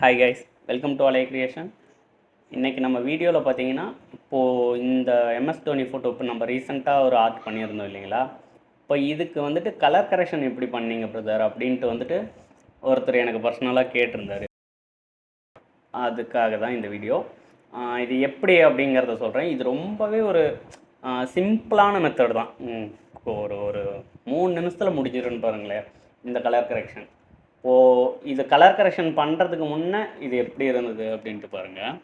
Hi guys, welcome to அலை creation. இன்றைக்கி நம்ம வீடியோவில் பார்த்தீங்கன்னா, இப்போது இந்த எம்எஸ் தோனி ஃபோட்டோ இப்போ நம்ம ரீசெண்டாக ஒரு ஆர்ட் பண்ணியிருந்தோம் இல்லைங்களா? இப்போ இதுக்கு வந்துட்டு கலர் கரெக்ஷன் எப்படி பண்ணீங்க பிரதர் அப்படின்ட்டு வந்துட்டு ஒருத்தர் எனக்கு பர்சனலாக கேட்டிருந்தார். அதுக்காக தான் இந்த வீடியோ. இது எப்படி அப்படிங்கிறத சொல்கிறேன். இது ரொம்பவே ஒரு சிம்பிளான மெத்தட் தான். ஒரு ஒரு 3 நிமிஷத்தில் முடிஞ்சிருன்னு பாருங்களேன் இந்த கலர் கரெக்ஷன். இது கலர் கரெக்ஷன் பண்ணுறதுக்கு முன்னே இது எப்படி இருந்தது அப்படின்ட்டு பாருங்கள்.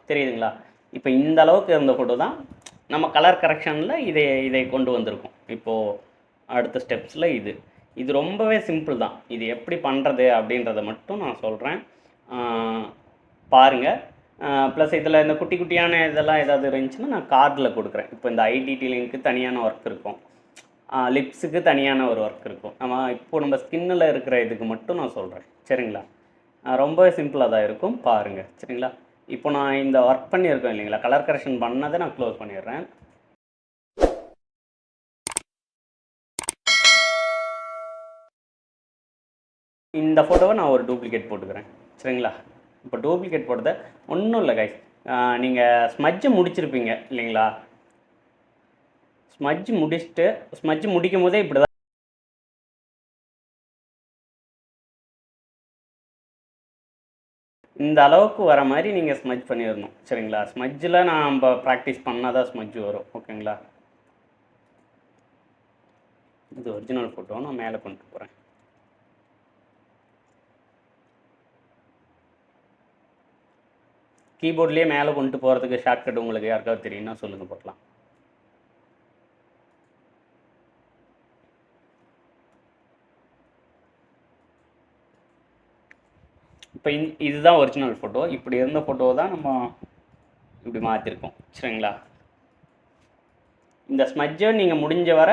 தெரியுதுங்களா? இப்போ இந்த அளவுக்கு இருந்த ஃபோட்டோ தான் நம்ம கலர் கரெக்ஷனில் இதை கொண்டு வந்திருக்கோம். இப்போது அடுத்த ஸ்டெப்ஸில் இது ரொம்பவே சிம்பிள் தான். இது எப்படி பண்ணுறது அப்படின்றத மட்டும் நான் சொல்கிறேன், பாருங்கள். ப்ளஸ் இதில் இந்த குட்டி குட்டியான இதெல்லாம் ஏதாவது இருந்துச்சுன்னா நான் கார்டில் கொடுக்குறேன். இப்போ இந்த ஐடிடி லிங்க்கு தனியான ஒர்க் இருக்கும், லிப்ஸுக்கு தனியான ஒரு ஒர்க் இருக்கும். நம்ம ஸ்கின்னில் இருக்கிற இதுக்கு மட்டும் நான் சொல்கிறேன், சரிங்களா? ரொம்பவே சிம்பிளாக தான் இருக்கும், பாருங்கள், சரிங்களா? இப்போ நான் இந்த ஒர்க் பண்ணியிருக்கேன் இல்லைங்களா, கலர் கரெக்ஷன் பண்ணதை நான் க்ளோஸ் பண்ணிடுறேன். இந்த ஃபோட்டோவை நான் ஒரு டூப்ளிகேட் போட்டுக்கிறேன், சரிங்களா? இப்போ டூப்ளிகேட் போட்டதை ஒன்றும் இல்லை கைஸ், நீங்கள் ஸ்மட்ஜை முடிச்சிருப்பீங்க இல்லைங்களா? ஸ்மட்ஜ் முடிக்கும் போதே இப்படி தான் இந்த அளவுக்கு வர மாதிரி நீங்கள் ஸ்மட்ஜ் பண்ணிடணும், சரிங்களா? ஸ்மட்ஜில் நம்ம ப்ராக்டிஸ் பண்ணால் தான் ஸ்மட்ஜ் வரும், ஓகேங்களா? இது ஒரிஜினல் ஃபோட்டோ நான் மேலே கொண்டு போகிறேன். கீபோர்ட்லேயே மேலே கொண்டு போகிறதுக்கு ஷார்ட்கட் உங்களுக்கு யாருக்காவது தெரியும்னா சொல்லுங்கள் பார்க்கலாம். இப்போ இதுதான் ஒரிஜினல் ஃபோட்டோ. இப்படி இருந்த ஃபோட்டோ தான் நம்ம இப்படி மாற்றிருக்கோம், சரிங்களா? இந்த ஸ்மட்ஜை நீங்கள் முடிஞ்ச வர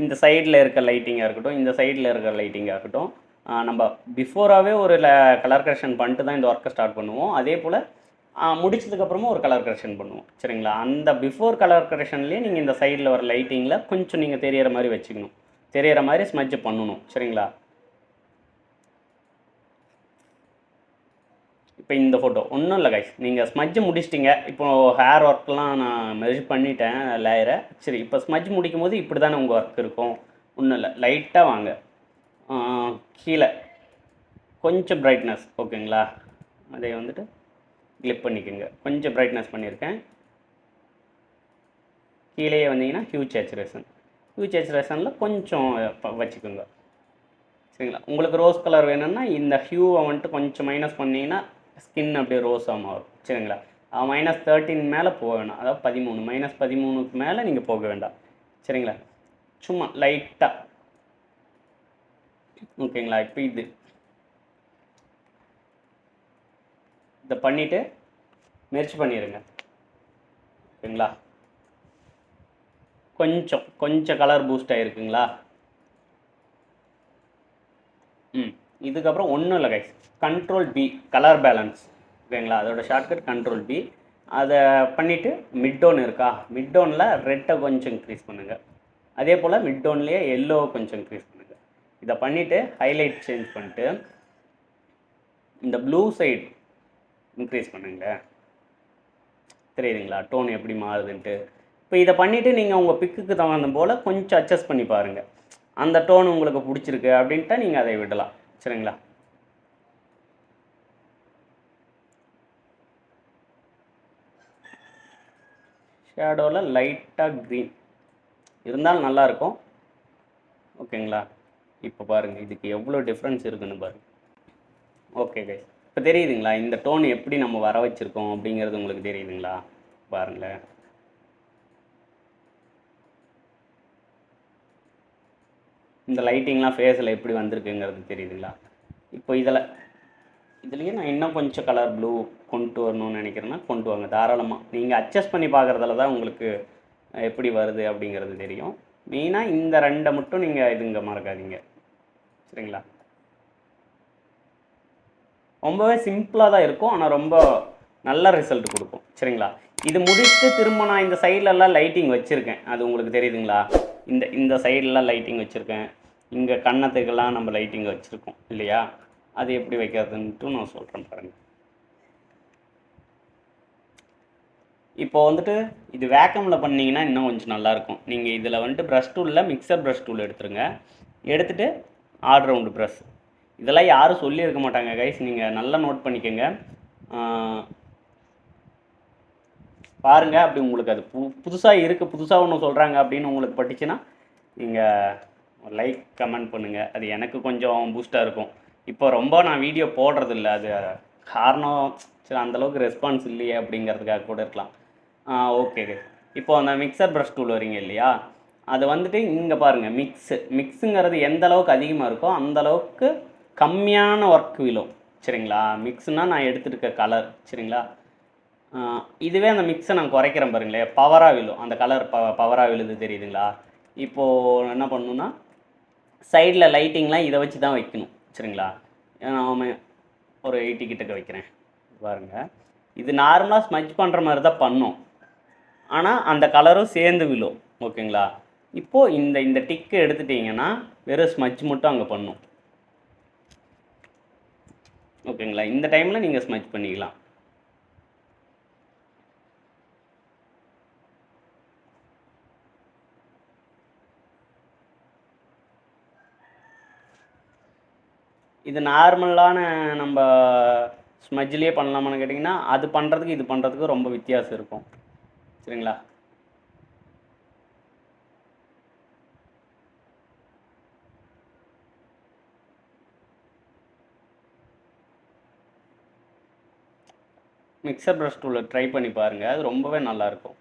இந்த சைடில் இருக்க லைட்டிங்காக இருக்கட்டும், இந்த சைடில் இருக்கிற லைட்டிங்காக இருக்கட்டும், நம்ம பிஃபோராகவே ஒரு கலர் கரெக்ஷன் பண்ணிட்டு தான் இந்த ஒர்க்கை ஸ்டார்ட் பண்ணுவோம். அதே போல் முடிச்சதுக்கப்புறமா ஒரு கலர் கரெக்ஷன் பண்ணுவோம், சரிங்களா? அந்த பிஃபோர் கலர் கரெக்ஷன்லேயே நீங்கள் இந்த சைடில் வர லைட்டிங்கில் கொஞ்சம் நீங்கள் தெரிகிற மாதிரி வச்சுக்கணும், தெரிகிற மாதிரி ஸ்மட்ஜ் பண்ணணும், சரிங்களா? இப்போ இந்த ஃபோட்டோ ஒன்றும் இல்லை கைஸ், நீங்கள் ஸ்மட்ஜ் முடிச்சிட்டிங்க. இப்போது ஹேர் ஒர்க்லாம் நான் மெர்ஜ் பண்ணிட்டேன் லேயரை. சரி, இப்போ ஸ்மட்ஜ் முடிக்கும் போது இப்படி தானே உங்கள் ஒர்க் இருக்கும். ஒன்றும் இல்லை, லைட்டாக வாங்க கீழே கொஞ்சம் பிரைட்னஸ், ஓகேங்களா? அதை வந்துட்டு கிளிப் பண்ணிக்கோங்க. கொஞ்சம் பிரைட்னஸ் பண்ணியிருக்கேன். கீழே வந்தீங்கன்னா ஹியூ சேச்சுரேஷனில் கொஞ்சம் வச்சுக்கோங்க, சரிங்களா? உங்களுக்கு ரோஸ் கலர் வேணும்னா இந்த ஹியூவை வந்துட்டு கொஞ்சம் மைனஸ் பண்ணிங்கன்னா ஸ்கின் அப்படியே ரோஸாக மாறும், சரிங்களா? -13 மேலே போக வேண்டாம், அதாவது 13 -13க்கு மேலே நீங்கள் போக வேண்டாம், சரிங்களா? சும்மா லைட்டாக, ஓகேங்களா? இப்போ இதை பண்ணிவிட்டு மெர்ஜ் பண்ணிடுங்க, ஓகேங்களா? கொஞ்சம் கலர் பூஸ்ட் ஆகிருக்குங்களா? இதுக்கப்புறம் ஒன்றும் இல்லை கைஸ், Ctrl+B கலர் பேலன்ஸ், ஓகேங்களா? அதோட ஷார்ட்கட் Ctrl+B. அதை பண்ணிவிட்டு மிட்டோன் இருக்கா, மிட்டோனில் ரெட்டை கொஞ்சம் இன்க்ரீஸ் பண்ணுங்கள். அதே போல் மிட்டோன்லேயே எல்லோவை கொஞ்சம் இன்க்ரீஸ் பண்ணுங்கள். இதை பண்ணிவிட்டு ஹைலைட் சேஞ்ச் பண்ணிட்டு இந்த ப்ளூ சைடு இன்க்ரீஸ் பண்ணுங்க, தெரியுதுங்களா டோன் எப்படி மாறுதுன்ட்டு? இப்போ இதை பண்ணிவிட்டு நீங்கள் உங்கள் பிக்குக்கு தகுந்த போல் கொஞ்சம் அட்ஜஸ்ட் பண்ணி பாருங்கள். அந்த டோன் உங்களுக்கு பிடிச்சிருக்கு அப்படின்ட்டா நீங்கள் அதை விடலாம், சரிங்களா? ஷேடோவில் லைட்டாக க்ரீன் இருந்தாலும் நல்லாயிருக்கும், ஓகேங்களா? இப்போ பாருங்கள் இதுக்கு எவ்வளோ டிஃப்ரென்ஸ் இருக்குன்னு பாருங்கள். ஓகே கைஸ், இப்போ தெரியுதுங்களா இந்த டோன் எப்படி நம்ம வர வச்சுருக்கோம் அப்படிங்கிறது உங்களுக்கு தெரியுதுங்களா? பாருங்களேன், இந்த லைட்டிங்லாம் ஃபேஸில் எப்படி வந்திருக்குங்கிறது தெரியுதுங்களா? இப்போ இதுலேயே நான் இன்னும் கொஞ்சம் கலர் ப்ளூ கொண்டு வரணும்னு நினைக்கிறேன்னா கொண்டு வாங்க தாராளமாக. நீங்கள் அட்ஜஸ்ட் பண்ணி பார்க்குறதுல தான் உங்களுக்கு எப்படி வருது அப்படிங்கிறது தெரியும். மெயினாக இந்த 2 மட்டும் நீங்கள் இதுங்க மறக்காதீங்க, சரிங்களா? ரொம்பவே சிம்பிளாக தான் இருக்கும், ஆனால் ரொம்ப நல்ல ரிசல்ட் கொடுக்கும், சரிங்களா? இது முடிச்சுட்டு திரும்ப நான் இந்த சைட்லலாம் லைட்டிங் வச்சுருக்கேன், அது உங்களுக்கு தெரியுதுங்களா? இந்த இந்த சைடெலாம் லைட்டிங் வச்சுருக்கேன், இங்கே கன்னத்துக்கெல்லாம் நம்ம லைட்டிங் வச்சுருக்கோம் இல்லையா? அது எப்படி வைக்கிறதுன்ட்டு நான் சொல்கிறேன் பாருங்கள். இப்போ வந்துட்டு இது வேக்கமில் பண்ணிங்கன்னா இன்னும் கொஞ்சம் நல்லாயிருக்கும். நீங்கள் இதில் வந்துட்டு ப்ரஷ் டூலில் மிக்சர் ப்ரஷ் டூல் எடுத்துருங்க. எடுத்துகிட்டு ஆல் ரவுண்டு ப்ரஷ், இதெல்லாம் யாரும் சொல்லியிருக்க மாட்டாங்க கைஸ், நீங்கள் நல்லா நோட் பண்ணிக்கோங்க. பாருங்கள், அப்படி உங்களுக்கு அது புதுசாக இருக்குது, புதுசாக ஒன்று சொல்கிறாங்க அப்படின்னு உங்களுக்கு பட்டுச்சுன்னா நீங்கள் லைக் கமெண்ட் பண்ணுங்கள். அது எனக்கு கொஞ்சம் பூஸ்ட்டாக இருக்கும். இப்போ ரொம்ப நான் வீடியோ போடுறதில்ல, அது காரணம் சரி அந்தளவுக்கு ரெஸ்பான்ஸ் இல்லையே அப்படிங்கிறதுக்காக கூட இருக்கலாம். ஓகே. இப்போ அந்த மிக்சர் ப்ரஷ் டூல் வரீங்க இல்லையா, அது வந்துட்டு இங்கே பாருங்கள், மிக்ஸுங்கிறது எந்த அளவுக்கு அதிகமாக இருக்கோ அந்தளவுக்கு கம்மியான ஒர்க் விழும். சரிங்களா? மிக்ஸுனால் நான் எடுத்துருக்க கலர். சரிங்களா? இதுவே அந்த மிக்ஸை நான் குறைக்கிறேன் பாருங்களேன், பவராக விழும். அந்த கலர் பவராக விழுது தெரியுதுங்களா? இப்போது என்ன பண்ணணுன்னா சைடில் லைட்டிங்லாம் இதை வச்சு தான் வைக்கணும். சரிங்களா? நான் ஒரு 80 கிட்டக்க வைக்கிறேன் பாருங்கள். இது நார்மலாக ஸ்மஜ் பண்ணுற மாதிரி தான் பண்ணும், ஆனால் அந்த கலரும் சேர்ந்து விழும். ஓகேங்களா? இப்போது இந்த டிக்கு எடுத்துட்டிங்கன்னா வெறும் ஸ்மஜ் மட்டும் அங்கே பண்ணும். ஓகேங்களா? இந்த டைமில் நீங்கள் ஸ்மஜ் பண்ணிக்கலாம். இது நார்மலான நம்ம ஸ்மஜ்லேயே பண்ணலாமான்னு கேட்டிங்கன்னா அது பண்ணுறதுக்கு இது பண்ணுறதுக்கு ரொம்ப வித்தியாசம் இருக்கும். சரிங்களா? மிக்சர் ப்ரஷ் டூலை ட்ரை பண்ணி பாருங்கள், அது ரொம்பவே நல்லாயிருக்கும்.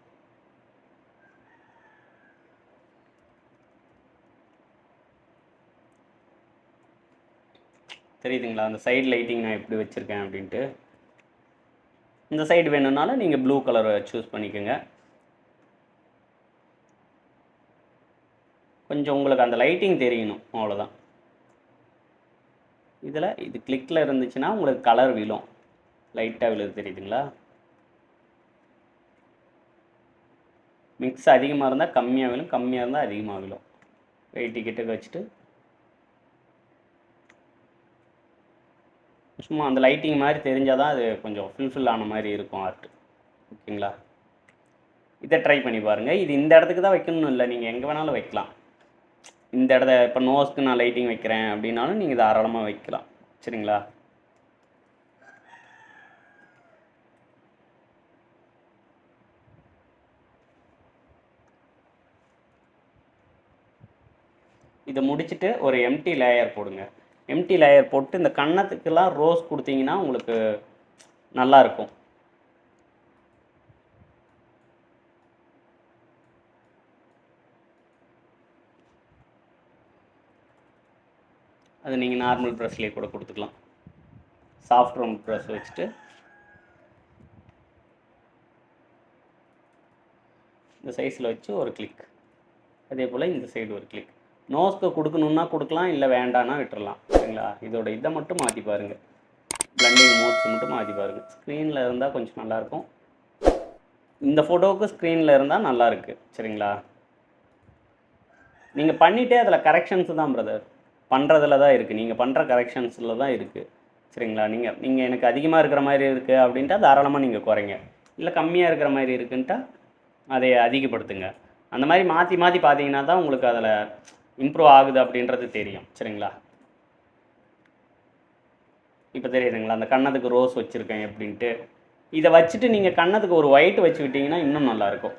தெரியுதுங்களா? அந்த சைடு லைட்டிங் நான் எப்படி வச்சுருக்கேன் அப்படின்ட்டு. இந்த சைடு வேணும்னாலும் நீங்கள் ப்ளூ கலரை சூஸ் பண்ணிக்கோங்க. கொஞ்சம் உங்களுக்கு அந்த லைட்டிங் தெரியணும், அவ்வளோதான். இதில் இது கிளிக்கில் இருந்துச்சுன்னா உங்களுக்கு கலர் விழும், லைட்டாக விழுது தெரியுதுங்களா? மிக்ஸ் அதிகமாக இருந்தால் கம்மியாக விழும், கம்மியாக இருந்தால் அதிகமாக விழும். 80 கிட்டக்க வச்சுட்டு சும்மா அந்த லைட்டிங் மாதிரி தெரிஞ்சால் தான் அது கொஞ்சம் ஃபுல்ஃபில் ஆன மாதிரி இருக்கும் ஆர்ட். ஓகேங்களா? இதை ட்ரை பண்ணி பாருங்கள். இது இந்த இடத்துக்கு தான் வைக்கணும்னு இல்லை, நீங்கள் எங்கே வேணாலும் வைக்கலாம். இந்த இடத்த இப்போ நோஸ்க்கு நான் லைட்டிங் வைக்கிறேன் அப்படின்னாலும் நீங்கள் தாராளமாக வைக்கலாம். சரிங்களா? இதை முடிச்சுட்டு ஒரு எம்டி லேயர் போடுங்க. எம்டி லேயர் போட்டு இந்த கன்னத்துக்கெல்லாம் ரோஸ் கொடுத்தீங்கன்னா உங்களுக்கு நல்லாயிருக்கும். அது நீங்கள் நார்மல் ப்ரஷ்லேயே கூட கொடுத்துக்கலாம். சாஃப்ட் ரவுண்ட் ப்ரஷ் வச்சுட்டு இந்த சைஸில் வச்சு ஒரு கிளிக், அதே போல் இந்த சைடு ஒரு கிளிக். நோஸ்க்கு கொடுக்கணுன்னா கொடுக்கலாம், இல்லை வேண்டான்னா விட்டுறலாம். சரிங்களா? இதோட இதை மட்டும் மாற்றி பாருங்கள், பிளண்டிங் மோட்ஸ் மட்டும் மாற்றி பாருங்கள். ஸ்க்ரீனில் இருந்தால் கொஞ்சம் நல்லாயிருக்கும். இந்த ஃபோட்டோவுக்கு ஸ்க்ரீனில் இருந்தால் நல்லாயிருக்கு. சரிங்களா? நீங்கள் பண்ணிவிட்டே அதில் கரெக்ஷன்ஸு தான் பிரதர், பண்ணுறதுல தான் இருக்குது. நீங்கள் பண்ணுற கரெக்ஷன்ஸில் தான் இருக்குது. சரிங்களா? நீங்கள் எனக்கு அதிகமாக இருக்கிற மாதிரி இருக்குது அப்படின்ட்டா தாராளமாக நீங்கள் குறைங்க, இல்லை கம்மியாக இருக்கிற மாதிரி இருக்குன்ட்டா அதை அதிகப்படுத்துங்க. அந்த மாதிரி மாற்றி மாற்றி பார்த்தீங்கன்னா தான் உங்களுக்கு அதில் இம்ப்ரூவ் ஆகுது அப்படின்றது தெரியும். சரிங்களா? இப்போ தெரியுதுங்களா? அந்த கன்னத்துக்கு ரோஸ் வச்சுருக்கேன் எப்படின்ட்டு. இதை வச்சுட்டு நீங்கள் கன்னத்துக்கு ஒரு ஒயிட் வச்சு விட்டிங்கன்னா இன்னும் நல்லாயிருக்கும்.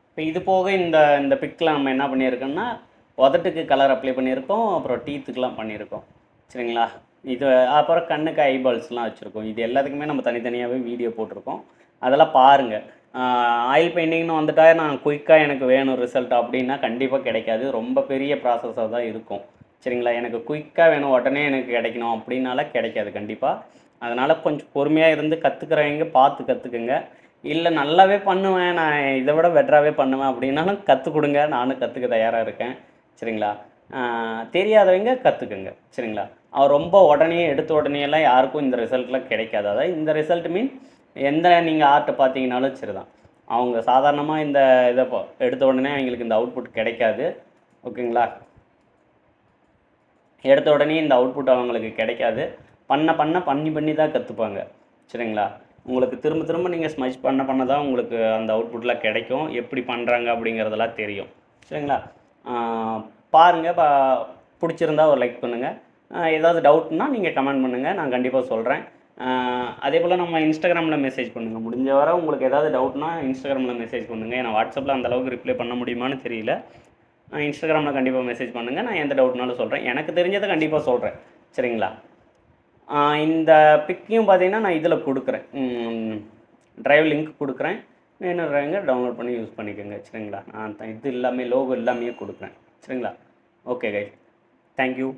இப்போ இது போக இந்த பிக்கில் நம்ம என்ன பண்ணியிருக்கோம்னா உதட்டுக்கு கலர் அப்ளை பண்ணியிருக்கோம், அப்புறம் டீத்துக்கெலாம் பண்ணியிருக்கோம். சரிங்களா? இது அப்புறம் கண்ணுக்கு ஐபால்ஸ்லாம் வச்சுருக்கோம். இது எல்லாத்துக்குமே நம்ம தனித்தனியாகவே வீடியோ போட்டிருக்கோம், அதெல்லாம் பாருங்கள். ஆயில் பெயிண்டிங்னு வந்துட்டால் நான் குயிக்காக எனக்கு வேணும் ரிசல்ட் அப்படின்னா கண்டிப்பாக கிடைக்காது, ரொம்ப பெரிய ப்ராசஸாக தான் இருக்கும். சரிங்களா? எனக்கு குயிக்காக வேணும் உடனே எனக்கு கிடைக்கணும் அப்படின்னால கிடைக்காது கண்டிப்பாக. அதனால் கொஞ்சம் பொறுமையாக இருந்து கற்றுக்கிறவங்க பார்த்து கற்றுக்குங்க. இல்லை நல்லாவே பண்ணுவேன், நான் இதை விட பெட்டராகவே பண்ணுவேன் அப்படின்னாலும் கற்றுக் கொடுங்க, நானும் கற்றுக்க தயாராக இருக்கேன். சரிங்களா? தெரியாதவங்க கற்றுக்குங்க. சரிங்களா? அவர் ரொம்ப உடனே எடுத்த உடனேலாம் யாருக்கும் இந்த ரிசல்ட்லாம் கிடைக்காது. அதாவது இந்த ரிசல்ட் மீன் எந்த நீங்கள் ஆர்ட்டை பார்த்தீங்கன்னாலும் சரி தான். அவங்க சாதாரணமாக இந்த இதை எடுத்த உடனே அவங்களுக்கு இந்த அவுட்புட் கிடைக்காது. ஓகேங்களா? எடுத்த உடனே இந்த அவுட்புட் அவங்களுக்கு கிடைக்காது. பண்ணி தான் கற்றுப்பாங்க. சரிங்களா? உங்களுக்கு திரும்ப திரும்ப நீங்கள் ஸ்மஜ் பண்ண தான் உங்களுக்கு அந்த அவுட்புட்லாம் கிடைக்கும். எப்படி பண்ணுறாங்க அப்படிங்கிறதெல்லாம் தெரியும். சரிங்களா? பாருங்கள். பிடிச்சிருந்தா ஒரு லைக் பண்ணுங்கள். ஏதாவது டவுட்னா நீங்கள் கமெண்ட் பண்ணுங்கள், நான் கண்டிப்பாக சொல்கிறேன். அதே போல் நம்ம இன்ஸ்டாகிராமில் மெசேஜ் பண்ணுங்கள். முடிஞ்ச வரை உங்களுக்கு ஏதாவது டவுட்னா இன்ஸ்டாகிராமில் மெசேஜ் பண்ணுங்கள். ஏன்னா வாட்ஸ்அப்பில் அந்தளவுக்கு ரிப்ளை பண்ண முடியுமான்னு தெரியல. இன்ஸ்டாகிராமில் கண்டிப்பாக மெசேஜ் பண்ணுங்கள். நான் எந்த டவுட்னாலும் சொல்கிறேன். எனக்கு தெரிஞ்சதை கண்டிப்பாக சொல்கிறேன். சரிங்களா? இந்த பிக்கையும் பார்த்தீங்கன்னா நான் இதில் கொடுக்குறேன். ட்ரைவ் லிங்க் கொடுக்குறேன். வேணுன்றவங்க டவுன்லோட் பண்ணி யூஸ் பண்ணிக்கோங்க. சரிங்களா? நான் இது எல்லாமே லோகோ எல்லாமே கொடுக்குறேன். சரிங்களா? Okay guys, thank you.